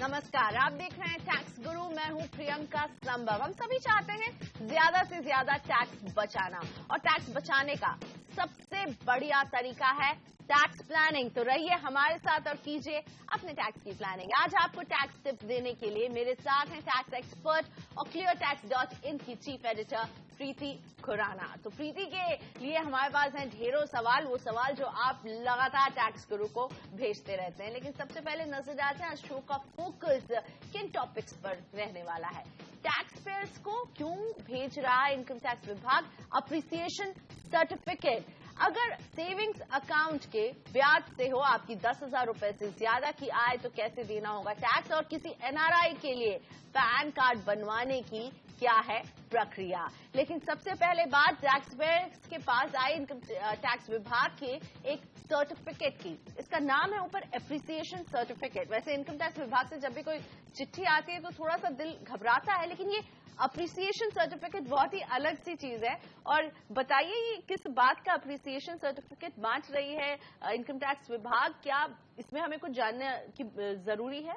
नमस्कार, आप देख रहे हैं टैक्स गुरु। मैं हूं प्रियंका संभव। हम सभी चाहते हैं ज्यादा से ज्यादा टैक्स बचाना, और टैक्स बचाने का सबसे बढ़िया तरीका है टैक्स प्लानिंग। तो रहिए हमारे साथ और कीजिए अपने टैक्स की प्लानिंग। आज आपको टैक्स टिप्स देने के लिए मेरे साथ हैं टैक्स एक्सपर्ट और cleartax.in की चीफ एडिटर प्रीति खुराना। तो प्रीति के लिए हमारे पास हैं ढेरों सवाल, वो सवाल जो आप लगातार टैक्स गुरु को भेजते रहते हैं। लेकिन सबसे पहले नजर डालते हैं शो का फोकस किन टॉपिक्स पर रहने वाला है। टैक्स पेयर्स को क्यों भेज रहा है इनकम टैक्स विभाग अप्रिसिएशन सर्टिफिकेट। अगर सेविंग्स अकाउंट के ब्याज से हो आपकी 10,000 रुपए से ज्यादा की आय तो कैसे देना होगा टैक्स, और किसी एनआरआई के लिए पैन कार्ड बनवाने की क्या है प्रक्रिया। लेकिन सबसे पहले बात टैक्स पेयर्स के पास आए इनकम टैक्स विभाग के एक सर्टिफिकेट की। इसका नाम है ऊपर एप्रिसिएशन सर्टिफिकेट। वैसे इनकम टैक्स विभाग से जब भी कोई चिट्ठी आती है तो थोड़ा सा दिल घबराता है, लेकिन ये अप्रिसिएशन सर्टिफिकेट बहुत ही अलग सी चीज है। और बताइए ये किस बात का अप्रिसिएशन सर्टिफिकेट बांट रही है इनकम टैक्स विभाग, क्या इसमें हमें कुछ जानने की जरूरी है?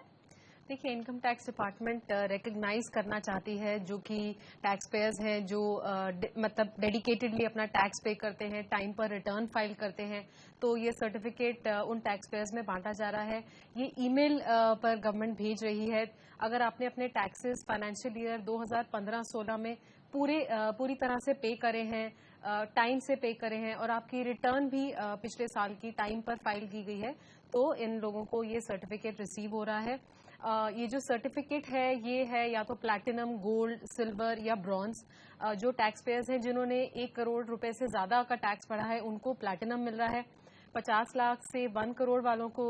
देखिए, इनकम टैक्स डिपार्टमेंट रिकग्नाइज करना चाहती है जो कि टैक्स पेयर्स हैं, जो मतलब डेडिकेटेडली अपना टैक्स पे करते हैं, टाइम पर रिटर्न फाइल करते हैं। तो ये सर्टिफिकेट उन टैक्स पेयर्स में बांटा जा रहा है। ये ईमेल पर गवर्नमेंट भेज रही है। अगर आपने अपने टैक्सेस फाइनेंशियल ईयर 2015-16 में पूरी तरह से पे करे हैं, टाइम से पे करे हैं, और आपकी रिटर्न भी पिछले साल की टाइम पर फाइल की गई है, तो इन लोगों को ये सर्टिफिकेट रिसीव हो रहा है। ये जो सर्टिफिकेट है ये है या तो प्लैटिनम, गोल्ड, सिल्वर या ब्रॉन्ज। जो टैक्स पेयर्स हैं जिन्होंने 1 करोड़ रुपए से ज्यादा का टैक्स भरा है उनको प्लैटिनम मिल रहा है। 50 लाख से 1 करोड़ वालों को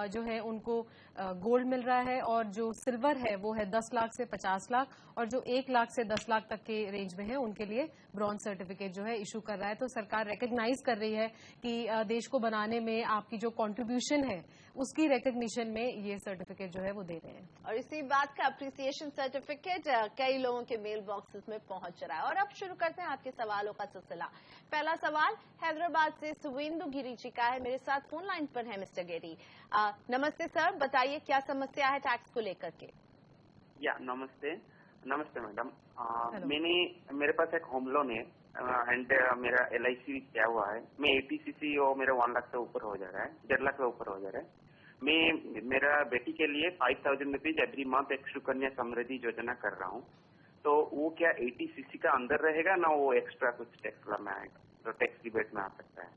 जो है उनको गोल्ड मिल रहा है, और जो सिल्वर है वो है 10 लाख से 50 लाख, और जो 1 लाख से 10 लाख तक के रेंज में है उनके लिए ब्रॉन्ज सर्टिफिकेट जो है इशू कर रहा है। तो सरकार रिकग्नाइज कर रही है कि देश को बनाने में आपकी जो कॉन्ट्रीब्यूशन है उसकी रिकग्निशन में ये सर्टिफिकेट जो है वो दे रहे हैं। और इसी बात का अप्रिसिएशन सर्टिफिकेट कई लोगों के मेल बॉक्सेस में पहुंच रहा है। और अब शुरू करते हैं आपके सवालों का सिलसिला। पहला सवाल हैदराबाद से सुवेंदु गिरी जी का है। मेरे साथ फोन लाइन पर है मिस्टर गिरी। नमस्ते सर, बताइए क्या समस्या है टैक्स को लेकर के। या नमस्ते मैडम। मेरे पास एक होम लोन है एंड मेरा LIC क्या हुआ है। मैं ATCC और मेरा 1 लाख से ऊपर हो जा रहा है, 1.5 लाख से ऊपर हो जा रहा है। मैं मेरा बेटी के लिए 5,000 रुपीज एवरी मंथ एक सुकन्या समृद्धि योजना कर रहा हूँ। तो वो क्या ATCC का अंदर रहेगा ना, वो एक्स्ट्रा कुछ टैक्स में आएगा, तो टैक्स रिबेट में आ सकता है?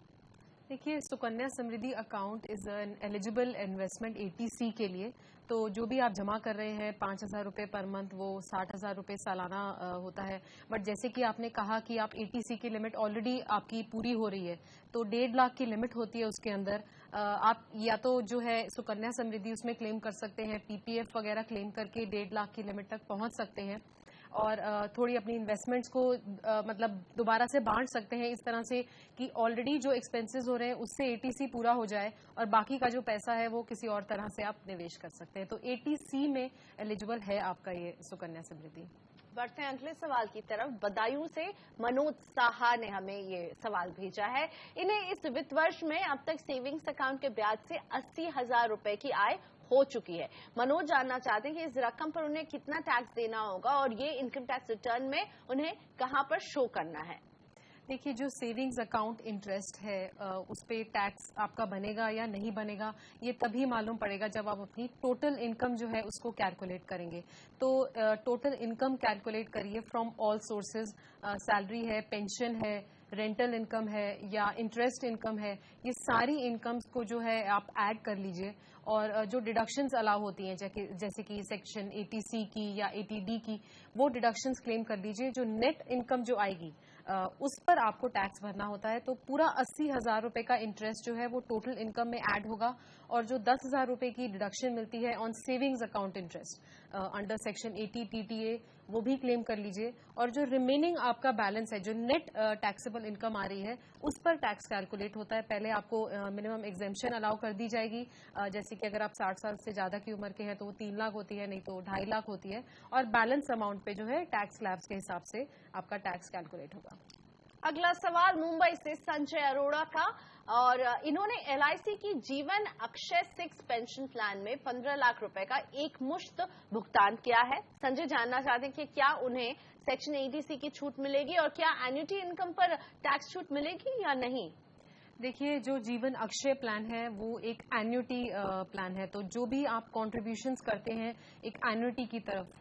देखिए, Sukanya Samriddhi account is an eligible investment ATC के लिए। तो जो भी आप जमा कर रहे हैं 5,000 रुपये पर मंथ, वो 60,000 रुपये सालाना होता है। बट जैसे कि आपने कहा कि आप ATC की लिमिट ऑलरेडी आपकी पूरी हो रही है, तो 1.5 लाख की लिमिट होती है उसके अंदर। आप या तो जो है सुकन्या समृद्धि उसमें क्लेम कर सकते हैं, PPF वगैरह क्लेम करके 1.5 लाख की लिमिट तक पहुंच सकते हैं, और थोड़ी अपनी इन्वेस्टमेंट्स को मतलब दोबारा से बांट सकते हैं इस तरह से कि ऑलरेडी जो एक्सपेंसेस हो रहे हैं उससे ATC पूरा हो जाए, और बाकी का जो पैसा है वो किसी और तरह से आप निवेश कर सकते हैं। तो ATC में एलिजिबल है आपका ये सुकन्या समृद्धि। बढ़ते हैं अगले सवाल की तरफ। बदायूं से मनोज साहा ने हमें ये सवाल भेजा है। इन्हें इस वित्त वर्ष में अब तक सेविंग्स अकाउंट के ब्याज से 80,000 रुपए की आय हो चुकी है। मनोज जानना चाहते हैं कि इस रकम पर उन्हें कितना टैक्स देना होगा, और ये इनकम टैक्स रिटर्न में उन्हें कहां पर शो करना है। देखिए, जो सेविंग्स अकाउंट इंटरेस्ट है उस पे टैक्स आपका बनेगा या नहीं बनेगा ये तभी मालूम पड़ेगा जब आप अपनी टोटल इनकम जो है उसको कैलकुलेट करेंगे। तो टोटल इनकम कैलकुलेट करिए फ्रॉम ऑल सोर्सेज। सैलरी है, पेंशन है, रेंटल इनकम है या इंटरेस्ट इनकम है, ये सारी इनकम्स को जो है आप ऐड कर लीजिए, और जो डिडक्शंस अलाउ होती हैं जैसे कि सेक्शन 80C की या 80D की, वो डिडक्शंस क्लेम कर लीजिए। जो नेट इनकम जो आएगी उस पर आपको टैक्स भरना होता है। तो पूरा 80,000 रुपए का इंटरेस्ट जो है वो टोटल इनकम में ऐड होगा, और जो 10,000 रुपए की डिडक्शन मिलती है on savings account interest under section 80 TTA, वो भी क्लेम कर लीजिए। और जो रिमेनिंग आपका बैलेंस है, जो नेट टैक्सेबल इनकम आ रही है, उस पर टैक्स कैलकुलेट होता है। पहले आपको मिनिमम एग्जेम्पशन अलाउ कर दी जाएगी, जैसे कि अगर आप 60 साल से ज्यादा की उम्र के हैं तो वो 3 लाख होती है, नहीं तो 2.5 लाख होती है, और बैलेंस अमाउंट पे जो है टैक्स स्लैब्स के हिसाब से आपका टैक्स कैलकुलेट होगा। अगला सवाल मुंबई से संजय अरोड़ा का, और इन्होंने एलआईसी की जीवन अक्षय 6 पेंशन प्लान में 15 लाख रुपए का एक मुश्त भुगतान किया है। संजय जानना चाहते हैं कि क्या उन्हें सेक्शन 80C की छूट मिलेगी और क्या एन्युटी इनकम पर टैक्स छूट मिलेगी या नहीं। देखिए, जो जीवन अक्षय प्लान है वो एक एन्युटी प्लान है, तो जो भी आप कॉन्ट्रीब्यूशंस करते हैं एक एन्युटी की तरफ,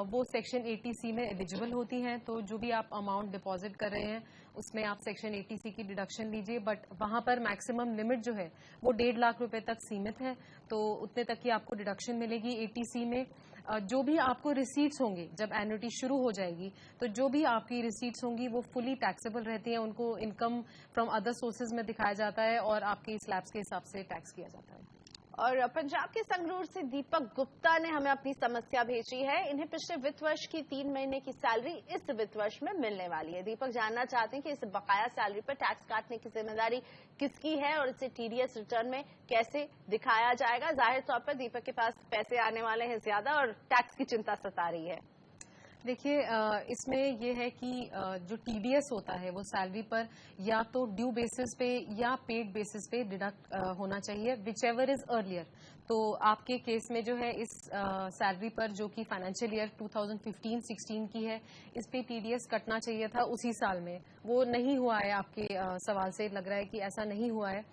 वो सेक्शन 80C में एलिजिबल होती हैं। तो जो भी आप अमाउंट डिपॉजिट कर रहे हैं उसमें आप सेक्शन 80C की डिडक्शन लीजिए, बट वहां पर मैक्सिमम लिमिट जो है वो 1.5 लाख रुपए तक सीमित है, तो उतने तक की आपको डिडक्शन मिलेगी 80C में। जो भी आपको रिसीट्स होंगे जब एन्युटी शुरू हो जाएगी, तो जो भी आपकी रिसीट्स होंगी वो फुली टैक्सेबल रहती हैं, उनको इनकम फ्रॉम अदर सोर्सेज में दिखाया जाता है और आपके स्लैब्स के हिसाब से टैक्स किया जाता है। और पंजाब के संगरूर से दीपक गुप्ता ने हमें अपनी समस्या भेजी है। इन्हें पिछले वित्त वर्ष की 3 महीने की सैलरी इस वित्त वर्ष में मिलने वाली है। दीपक जानना चाहते हैं कि इस बकाया सैलरी पर टैक्स काटने की जिम्मेदारी किसकी है और इसे टीडीएस रिटर्न में कैसे दिखाया जाएगा। जाहिर तौर पर दीपक के पास पैसे आने वाले हैं ज्यादा और टैक्स की चिंता सता रही है। देखिए, इसमें यह है कि जो टीडीएस होता है वो सैलरी पर या तो ड्यू बेसिस पे या पेड बेसिस पे डिडक्ट होना चाहिए, विच एवर इज अर्लियर। तो आपके केस में जो है इस सैलरी पर जो कि फाइनेंशियल ईयर 2015-16 की है, इस पे टीडीएस कटना चाहिए था उसी साल में, वो नहीं हुआ है। आपके सवाल से लग रहा है कि ऐसा नहीं हुआ है,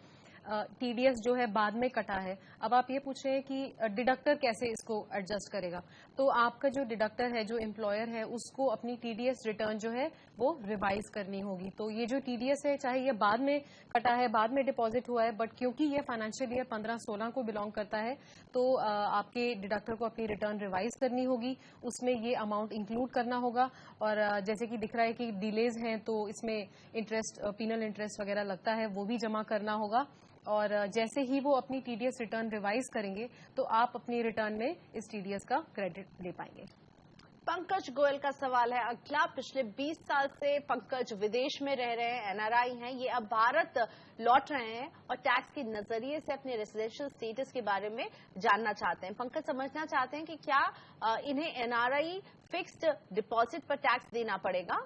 टीडीएस जो है बाद में कटा है। अब आप ये पूछ रहे हैं कि डिडक्टर कैसे इसको एडजस्ट करेगा, तो आपका जो डिडक्टर है, जो एम्प्लॉयर है, उसको अपनी टीडीएस रिटर्न जो है वो रिवाइज करनी होगी। तो ये जो टीडीएस है, चाहे ये बाद में कटा है, बाद में डिपॉजिट हुआ है, बट क्योंकि ये फाइनेंशियल ईयर 15-16 को बिलोंग करता है, तो आपके डिडक्टर को अपनी रिटर्न रिवाइज करनी होगी, उसमें ये अमाउंट इंक्लूड करना होगा। और जैसे कि दिख रहा है कि डिलेज हैं, तो इसमें इंटरेस्ट, पीनल इंटरेस्ट वगैरह लगता है, वो भी जमा करना होगा। और जैसे ही वो अपनी टीडीएस रिटर्न रिवाइज करेंगे तो आप अपनी रिटर्न में इस टीडीएस का क्रेडिट ले पाएंगे। पंकज गोयल का सवाल है अगला। पिछले 20 साल से पंकज विदेश में रह रहे हैं, एनआरआई हैं, ये अब भारत लौट रहे हैं और टैक्स के नजरिए से अपने रेजिडेंशियल स्टेटस के बारे में जानना चाहते हैं। पंकज समझना चाहते हैं कि क्या इन्हें एनआरआई फिक्स्ड डिपॉजिट पर टैक्स देना पड़ेगा।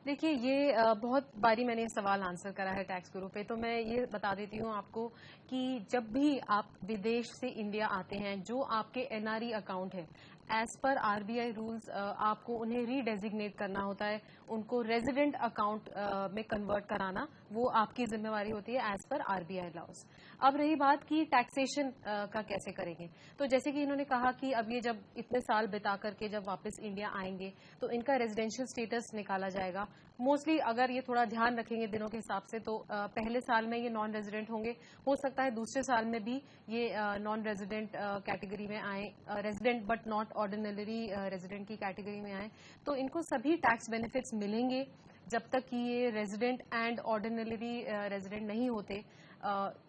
देखिए, ये बहुत बारी मैंने सवाल आंसर करा है टैक्स गुरु पे, तो मैं ये बता देती हूँ आपको कि जब भी आप विदेश से इंडिया आते हैं, जो आपके एनआरई अकाउंट है, एज पर आरबीआई रूल्स आपको उन्हें रीडेजिग्नेट करना होता है, उनको रेजिडेंट अकाउंट में कन्वर्ट कराना वो आपकी जिम्मेवारी होती है एज पर आरबीआई लॉज। अब रही बात कि टैक्सेशन का कैसे करेंगे, तो जैसे कि इन्होंने कहा कि अब ये जब इतने साल बिता करके जब वापस इंडिया आएंगे तो इनका रेजिडेंशियल स्टेटस निकाला जाएगा। मोस्टली अगर ये थोड़ा ध्यान रखेंगे दिनों के हिसाब से, तो पहले साल में ये नॉन रेजिडेंट होंगे, हो सकता है दूसरे साल में भी ये नॉन रेजिडेंट कैटेगरी में आए, resident but not ordinary resident की कैटेगरी में आए, तो इनको सभी टैक्स बेनिफिट्स मिलेंगे जब तक कि ये रेजिडेंट एंड ऑर्डिनरी रेजिडेंट नहीं होते।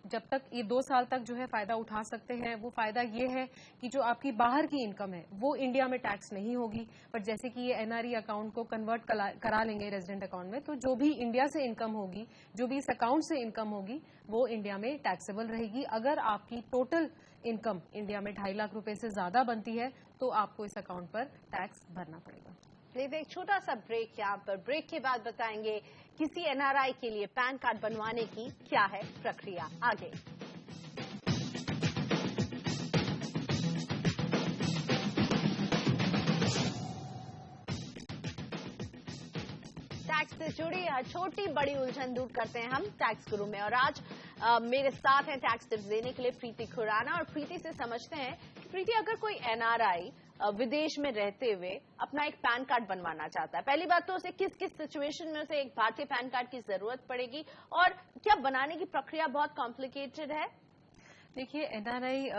जब तक ये 2 साल तक जो है फायदा उठा सकते हैं। वो फायदा ये है कि जो आपकी बाहर की इनकम है वो इंडिया में टैक्स नहीं होगी, पर जैसे कि ये एनआरई अकाउंट को कन्वर्ट करा लेंगे रेजिडेंट अकाउंट में, तो जो भी इंडिया से इनकम होगी, जो भी इस अकाउंट से इनकम होगी, वो इंडिया में टैक्सेबल रहेगी। अगर आपकी टोटल इनकम इंडिया में 2.5 लाख रुपए से ज्यादा बनती है तो आपको इस अकाउंट पर टैक्स भरना पड़ेगा। एक छोटा सा ब्रेक यहाँ पर, ब्रेक के बाद बताएंगे किसी एनआरआई के लिए पैन कार्ड बनवाने की क्या है प्रक्रिया। आगे टैक्स से जुड़ी छोटी बड़ी उलझन दूर करते हैं हम टैक्स गुरु में, और आज मेरे साथ हैं टैक्स टिप्स देने के लिए प्रीति खुराना। और प्रीति से समझते हैं कि प्रीति, अगर कोई एनआरआई विदेश में रहते हुए अपना एक पैन कार्ड बनवाना चाहता है, पहली बात तो उसे किस किस सिचुएशन में उसे एक भारतीय पैन कार्ड की जरूरत पड़ेगी और क्या बनाने की प्रक्रिया बहुत कॉम्प्लिकेटेड है। देखिए, एनआरआई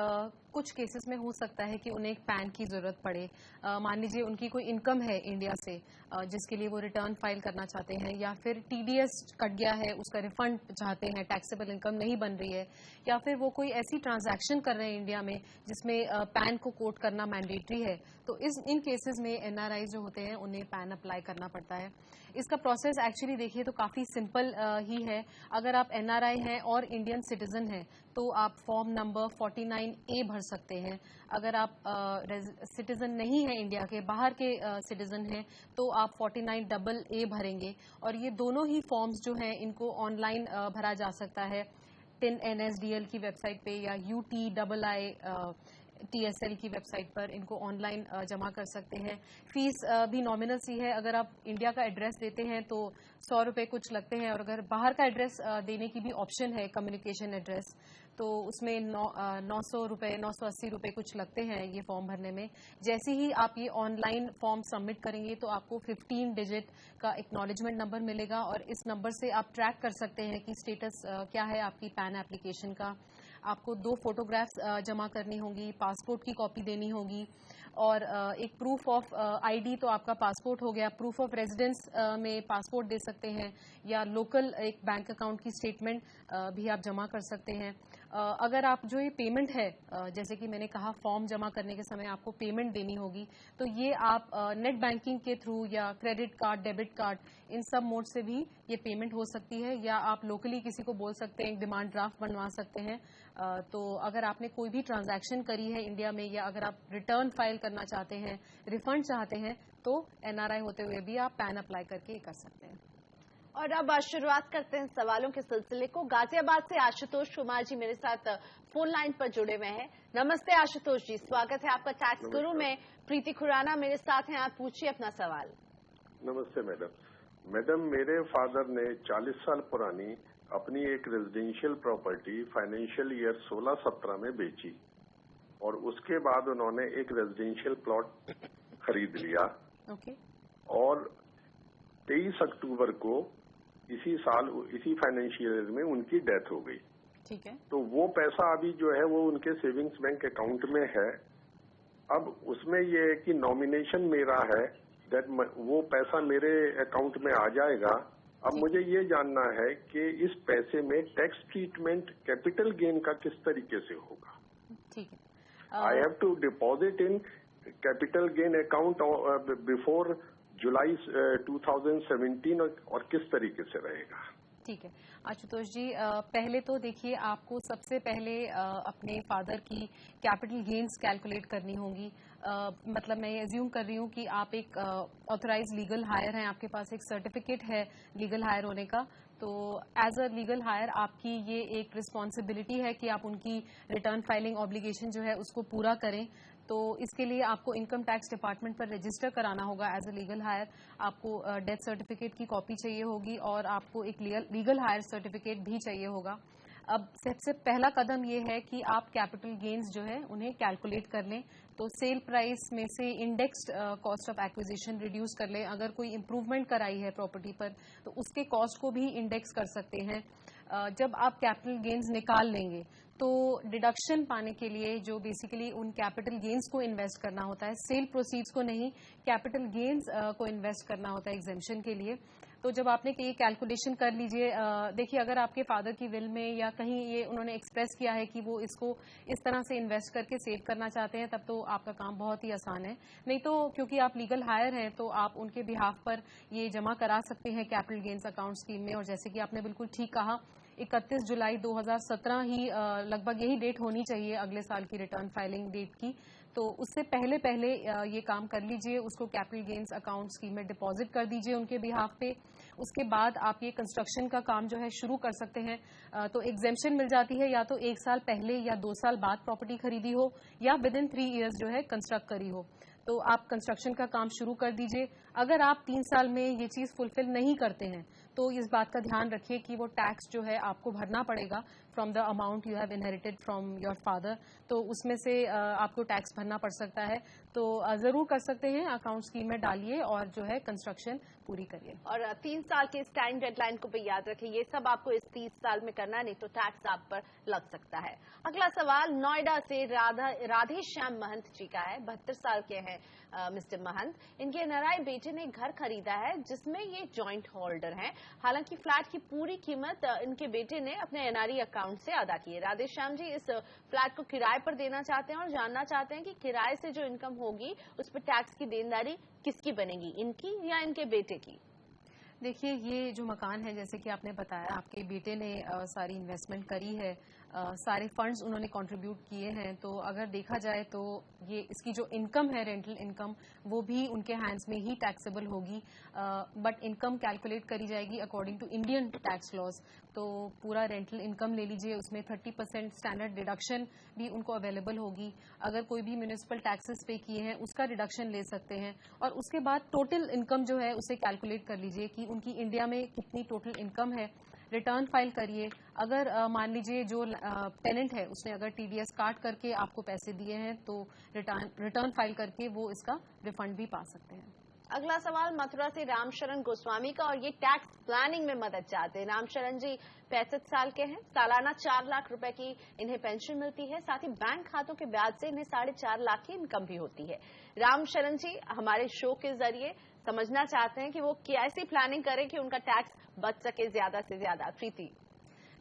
कुछ केसेस में हो सकता है कि उन्हें एक पैन की जरूरत पड़े। मान लीजिए उनकी कोई इनकम है इंडिया से जिसके लिए वो रिटर्न फाइल करना चाहते हैं, या फिर टीडीएस कट गया है उसका रिफंड चाहते हैं, टैक्सेबल इनकम नहीं बन रही है, या फिर वो कोई ऐसी ट्रांजैक्शन कर रहे हैं इंडिया में जिसमें पैन को कोट करना मैंडेटरी है, तो इन केसेस में एनआरआई जो होते हैं उन्हें पैन अप्लाई करना पड़ता है। इसका प्रोसेस एक्चुअली देखिए तो काफी सिंपल ही है। अगर आप एनआरआई हैं और इंडियन सिटीजन हैं तो आप फॉर्म नंबर 49A भर भर सकते हैं। अगर आप सिटीजन नहीं है इंडिया के, बाहर के सिटीजन हैं, तो आप 49AA भरेंगे। और ये दोनों ही फॉर्म्स जो हैं इनको ऑनलाइन भरा जा सकता है NSDL की वेबसाइट पे या UTIITSL की वेबसाइट पर इनको ऑनलाइन जमा कर सकते हैं। फीस भी नॉमिनल सी है। अगर आप इंडिया का एड्रेस देते हैं तो 100 रुपये कुछ लगते हैं, और अगर बाहर का एड्रेस देने की भी ऑप्शन है, कम्युनिकेशन एड्रेस, तो उसमें 900 रुपये 980 रुपये कुछ लगते हैं ये फॉर्म भरने में। जैसे ही आप ये ऑनलाइन फॉर्म सबमिट करेंगे तो आपको 15 डिजिट का एक्नॉलेजमेंट नंबर मिलेगा, और इस नंबर से आप ट्रैक कर सकते हैं कि स्टेटस क्या है आपकी पैन एप्लीकेशन का। आपको 2 फोटोग्राफ्स जमा करनी होंगी, पासपोर्ट की कॉपी देनी होगी, और एक प्रूफ ऑफ आईडी तो आपका पासपोर्ट हो गया। प्रूफ ऑफ रेजिडेंस में पासपोर्ट दे सकते हैं, या लोकल एक बैंक अकाउंट की स्टेटमेंट भी आप जमा कर सकते हैं। अगर आप जो ये पेमेंट है, जैसे कि मैंने कहा फॉर्म जमा करने के समय आपको पेमेंट देनी होगी, तो ये आप नेट बैंकिंग के थ्रू या क्रेडिट कार्ड, डेबिट कार्ड, इन सब मोड से भी ये पेमेंट हो सकती है, या आप लोकली किसी को बोल सकते हैं, एक डिमांड ड्राफ्ट बनवा सकते हैं। तो अगर आपने कोई भी ट्रांजैक्शन करी है इंडिया में, या अगर आप रिटर्न फाइल करना चाहते हैं, रिफंड चाहते हैं, तो NRI होते हुए भी आप पैन अप्लाई करके कर सकते हैं। और अब शुरुआत करते हैं सवालों के सिलसिले को। गाजियाबाद से आशुतोष कुमार जी मेरे साथ फोन लाइन पर जुड़े हुए हैं। नमस्ते आशुतोष जी, स्वागत है आपका टैक्स गुरु में। प्रीति खुराना मेरे साथ हैं, आप पूछिए अपना सवाल। नमस्ते मैडम, मेरे फादर ने 40 साल पुरानी अपनी एक रेजिडेंशियल प्रॉपर्टी फाइनेंशियल ईयर 16-17 में बेची, और उसके बाद उन्होंने एक रेजिडेंशियल प्लॉट खरीद लिया। ओके। और 23 अक्टूबर को इसी साल, इसी फाइनेंशियल ईयर में उनकी डेथ हो गई। ठीक है। तो वो पैसा अभी जो है वो उनके सेविंग्स बैंक अकाउंट में है। अब उसमें ये है कि नॉमिनेशन मेरा है, दैट वो पैसा मेरे अकाउंट में आ जाएगा। अब मुझे ये जानना है कि इस पैसे में टैक्स ट्रीटमेंट कैपिटल गेन का किस तरीके से होगा। ठीक है। I have to deposit in capital gain account before July 2017, और किस तरीके से रहेगा। ठीक है आशुतोष जी, पहले तो देखिए आपको सबसे पहले अपने फादर की कैपिटल गेन्स कैलकुलेट करनी होगी। मतलब मैं एज्यूम कर रही हूँ कि आप एक ऑथराइज लीगल हायर हैं, आपके पास एक सर्टिफिकेट है लीगल हायर होने का। तो एज अ लीगल हायर आपकी ये एक रिस्पॉन्सिबिलिटी है कि आप उनकी रिटर्न फाइलिंग ऑब्लिगेशन जो है उसको पूरा करें। तो इसके लिए आपको इनकम टैक्स डिपार्टमेंट पर रजिस्टर कराना होगा एज अ लीगल हायर। आपको डेथ सर्टिफिकेट की कॉपी चाहिए होगी, और आपको एक लीगल हायर सर्टिफिकेट भी चाहिए होगा। अब सबसे पहला कदम ये है कि आप कैपिटल गेन्स जो है उन्हें कैलकुलेट कर लें। तो सेल प्राइस में से indexed cost of acquisition reduce कर लें। अगर कोई इंप्रूवमेंट कराई है प्रॉपर्टी पर तो उसके कॉस्ट को भी इंडेक्स कर सकते हैं। जब आप कैपिटल गेन्स निकाल लेंगे तो डिडक्शन पाने के लिए जो बेसिकली उन कैपिटल गेन्स को इन्वेस्ट करना होता है, सेल प्रोसीड्स को नहीं, कैपिटल गेन्स को इन्वेस्ट करना होता है एग्जेम्पशन के लिए। तो जब आपने ये कैलकुलेशन कर लीजिए, देखिए अगर आपके फादर की विल में या कहीं ये उन्होंने एक्सप्रेस किया है कि वो इसको इस तरह से इन्वेस्ट करके सेव करना चाहते हैं, तब तो आपका काम बहुत ही आसान है। नहीं तो क्योंकि आप लीगल हायर हैं तो आप उनके बिहाफ पर ये जमा करा सकते हैं कैपिटल गेन्स अकाउंट स्कीम में। और जैसे कि आपने बिल्कुल ठीक कहा, 31 जुलाई 2017 ही लगभग यही डेट होनी चाहिए अगले साल की रिटर्न फाइलिंग डेट की। तो उससे पहले ये काम कर लीजिए, उसको कैपिटल गेन्स अकाउंट स्कीम में डिपॉजिट कर दीजिए उनके बिहाफ पे। उसके बाद आप ये कंस्ट्रक्शन का काम जो है शुरू कर सकते हैं। तो एग्जेम्पशन मिल जाती है या तो 1 साल पहले या 2 साल बाद प्रॉपर्टी खरीदी हो, या विद इन 3 ईयर्स जो है कंस्ट्रक्ट करी हो, तो आप कंस्ट्रक्शन का काम शुरू कर दीजिए। अगर आप 3 साल में ये चीज फुलफिल नहीं करते हैं तो इस बात का ध्यान रखिए कि वो टैक्स जो है आपको भरना पड़ेगा from the amount you have inherited from your father. तो उसमें से आपको टैक्स भरना पड़ सकता है। तो जरूर कर सकते हैं, अकाउंट स्कीम में डालिए और जो है कंस्ट्रक्शन पूरी करिए। और 3 साल के इस टाइम डेडलाइन को भी याद रखें, ये सब आपको इस 30 साल में करना, नहीं तो टैक्स आप पर लग सकता है। अगला सवाल नोएडा से राधे श्याम महंत जी का है। 72 साल के हैं मिस्टर महंत। इनके NRI बेटे ने घर खरीदा है जिसमें ये जॉइंट होल्डर हैं। हालांकि फ्लैट की पूरी कीमत इनके बेटे ने अपने NRI अकाउंट से अदा की है। राधे श्याम जी इस फ्लैट को किराए पर देना चाहते हैं और जानना चाहते हैं कि किराए से जो इनकम होगी उस पर टैक्स की देनदारी किसकी बनेगी, इनकी या इनके बेटे की। देखिए ये जो मकान है, जैसे कि आपने बताया आपके बेटे ने सारी इन्वेस्टमेंट करी है सारे फंड्स उन्होंने कंट्रीब्यूट किए हैं। तो अगर देखा जाए तो ये इसकी जो इनकम है, रेंटल इनकम, वो भी उनके हैंड्स में ही टैक्सेबल होगी, बट इनकम कैलकुलेट करी जाएगी according to Indian tax laws. तो पूरा रेंटल इनकम ले लीजिए, उसमें 30% स्टैंडर्ड डिडक्शन भी उनको अवेलेबल होगी। अगर कोई भी म्यूनिसिपल टैक्सेस पे किए हैं उसका डिडक्शन ले सकते हैं, और उसके बाद टोटल इनकम जो है उसे कैलकुलेट कर लीजिए कि उनकी इंडिया में कितनी टोटल इनकम है। रिटर्न फाइल करिए। अगर मान लीजिए जो टेनेंट है उसने अगर टीडीएस काट करके आपको पैसे दिए हैं तो रिटर्न फाइल करके वो इसका रिफंड भी पा सकते हैं। अगला सवाल मथुरा से रामशरण गोस्वामी का, और ये टैक्स प्लानिंग में मदद चाहते हैं। रामशरण जी 65 साल के हैं, सालाना 4 लाख रुपए की इन्हें पेंशन मिलती है, साथ ही बैंक खातों के ब्याज से इन्हें 4.5 लाख की इनकम भी होती है। रामशरण जी हमारे शो के जरिए समझना चाहते हैं कि वो कैसी प्लानिंग करें कि उनका टैक्स बच सके ज्यादा से ज्यादा। प्रीति,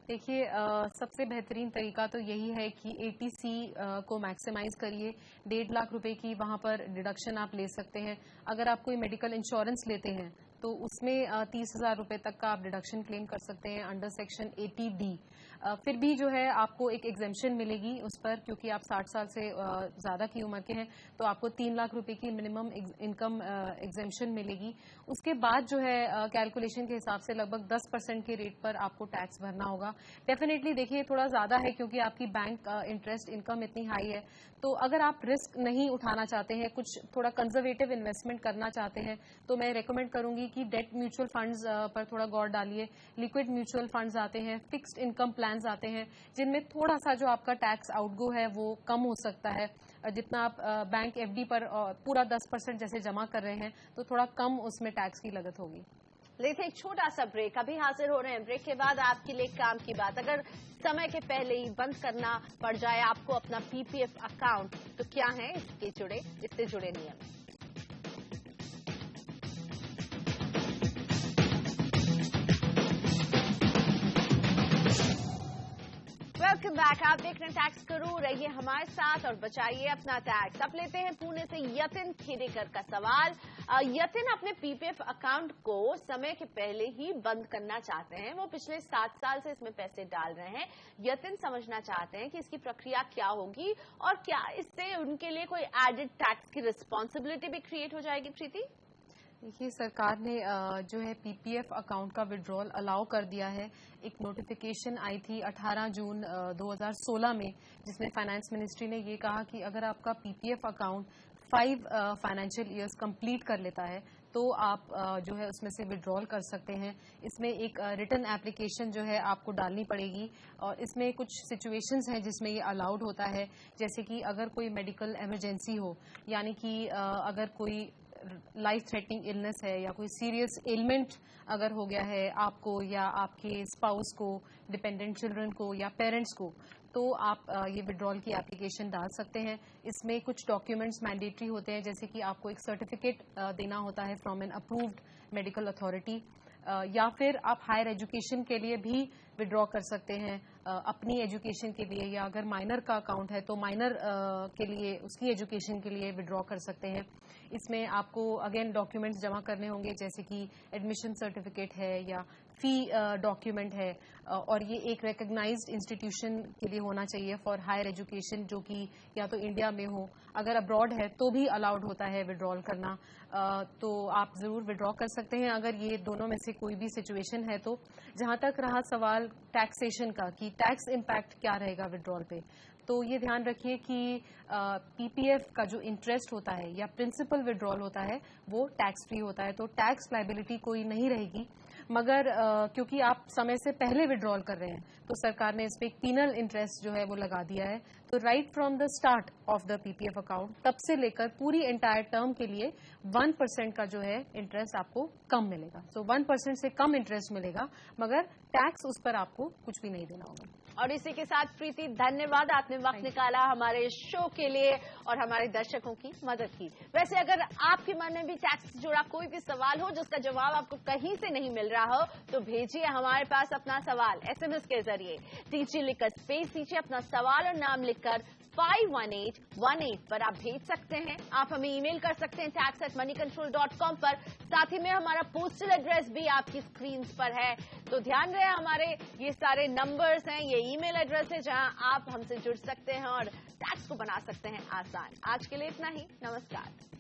देखिए, सबसे बेहतरीन तरीका तो यही है कि एटीसी को मैक्सिमाइज करिए। 1.5 लाख रुपए की वहां पर डिडक्शन आप ले सकते हैं। अगर आप कोई मेडिकल इंश्योरेंस लेते हैं तो उसमें 30,000 रुपए तक का आप डिडक्शन क्लेम कर सकते हैं अंडर सेक्शन 80D। फिर भी जो है आपको एक एग्जेम्पशन मिलेगी उस पर, क्योंकि आप 60 साल से ज्यादा की उम्र के हैं, तो आपको 3 लाख रुपए की मिनिमम इनकम एग्जेम्पशन मिलेगी। उसके बाद जो है कैलकुलेशन के हिसाब से लगभग 10% के रेट पर आपको टैक्स भरना होगा। डेफिनेटली देखिए थोड़ा ज्यादा है क्योंकि आपकी बैंक इंटरेस्ट इनकम इतनी हाई है। तो अगर आप रिस्क नहीं उठाना चाहते हैं, कुछ थोड़ा कंजर्वेटिव इन्वेस्टमेंट करना चाहते हैं, तो मैं रेकमेंड करूंगी कि डेट म्यूचुअल फंड्स पर थोड़ा गौर डालिए। लिक्विड म्यूचुअल फंड्स आते हैं, फिक्स्ड इनकम प्लान्स आते हैं, जिनमें थोड़ा सा जो आपका टैक्स आउटगो है वो कम हो सकता है। जितना आप बैंक एफडी पर पूरा 10% जैसे जमा कर रहे हैं तो थोड़ा कम उसमें टैक्स की लागत होगी। लेते एक छोटा सा ब्रेक, अभी हाजिर हो रहे हैं। ब्रेक के बाद आपके लिए काम की बात, अगर समय के पहले ही बंद करना पड़ जाए आपको अपना पीपीएफ अकाउंट, तो क्या है इससे जुड़े नियम। वेलकम बैक, आप देख रहे हैं टैक्स गुरु, रहिए हमारे साथ और बचाइए अपना टैक्स। अब लेते हैं पुणे से यतिन खेडेकर का सवाल। यतिन अपने पीपीएफ अकाउंट को समय के पहले ही बंद करना चाहते हैं। वो पिछले 7 साल से इसमें पैसे डाल रहे हैं। यतिन समझना चाहते हैं कि इसकी प्रक्रिया क्या होगी और क्या इससे उनके लिए कोई एडेड टैक्स की रिस्पॉन्सिबिलिटी भी क्रिएट हो जाएगी। प्रीति, देखिए, सरकार ने जो है पीपीएफ अकाउंट का विड्रॉल अलाउ कर दिया है। एक नोटिफिकेशन आई थी 18 जून 2016 में, जिसमें फाइनेंस मिनिस्ट्री ने ये कहा कि अगर आपका PPF account 5 financial years complete कर लेता है तो आप जो है उसमें से विड्रॉल कर सकते हैं। इसमें एक रिटन एप्लीकेशन जो है आपको डालनी पड़ेगी, और इसमें कुछ सिचुएशंस हैं जिसमें ये अलाउड होता है, जैसे कि अगर कोई मेडिकल इमरजेंसी हो, यानी कि अगर कोई लाइफ थ्रेटनिंग इलनेस है या कोई सीरियस एलिमेंट अगर हो गया है आपको या आपके स्पाउस को, डिपेंडेंट चिल्ड्रन को या पेरेंट्स को, तो आप ये विड्रॉल की एप्लीकेशन डाल सकते हैं। इसमें कुछ डॉक्यूमेंट्स मैंडेटरी होते हैं, जैसे कि आपको एक सर्टिफिकेट देना होता है from an approved medical authority, या फिर आप हायर एजुकेशन के लिए भी विड्रॉ कर सकते हैं, अपनी एजुकेशन के लिए, या अगर माइनर का अकाउंट है तो माइनर के लिए, उसकी एजुकेशन के लिए विड्रॉ कर सकते हैं। इसमें आपको अगेन डॉक्यूमेंट्स जमा करने होंगे, जैसे कि एडमिशन सर्टिफिकेट है या फी डॉक्यूमेंट है, और ये एक रिकग्नाइज्ड इंस्टीट्यूशन के लिए होना चाहिए फॉर हायर एजुकेशन, जो कि या तो इंडिया में हो, अगर अब्रॉड है तो भी अलाउड होता है विड्रॉल करना। तो आप जरूर विड्रॉ कर सकते हैं अगर ये दोनों में से कोई भी सिचुएशन है तो। जहां तक रहा सवाल टैक्सेशन का कि टैक्स इम्पैक्ट क्या रहेगा विड्रॉल पे, तो ये ध्यान रखिए कि पीपीएफ का जो इंटरेस्ट होता है या प्रिंसिपल विड्रॉल होता है वो टैक्स फ्री होता है, तो टैक्स लायबिलिटी कोई नहीं रहेगी। मगर क्योंकि आप समय से पहले विड्रॉल कर रहे हैं तो सरकार ने इस पे एक पीनल इंटरेस्ट जो है वो लगा दिया है। तो right from the start of the PPF account, तब से लेकर पूरी एंटायर टर्म के लिए 1% का जो है इंटरेस्ट आपको कम मिलेगा। सो 1% से कम इंटरेस्ट मिलेगा, मगर टैक्स उस पर आपको कुछ भी नहीं देना होगा। और इसी के साथ प्रीति, धन्यवाद, आपने वक्त निकाला हमारे शो के लिए और हमारे दर्शकों की मदद की। वैसे अगर आपके मन में भी टैक्स से जुड़ा कोई भी सवाल हो जिसका जवाब आपको कहीं से नहीं मिल रहा हो, तो भेजिए हमारे पास अपना सवाल SMS के जरिए। टीजी लिखकर स्पेस दीजिए, अपना सवाल और नाम लिखकर 51818 पर आप भेज सकते हैं। आप हमें ईमेल कर सकते हैं tax@moneycontrol.com पर। साथ ही में हमारा पोस्टल एड्रेस भी आपकी स्क्रीन पर है। तो ध्यान रहे, हमारे ये सारे नंबर्स हैं, ये ईमेल एड्रेस है जहां आप हमसे जुड़ सकते हैं और टैक्स को बना सकते हैं आसान। आज के लिए इतना ही, नमस्कार।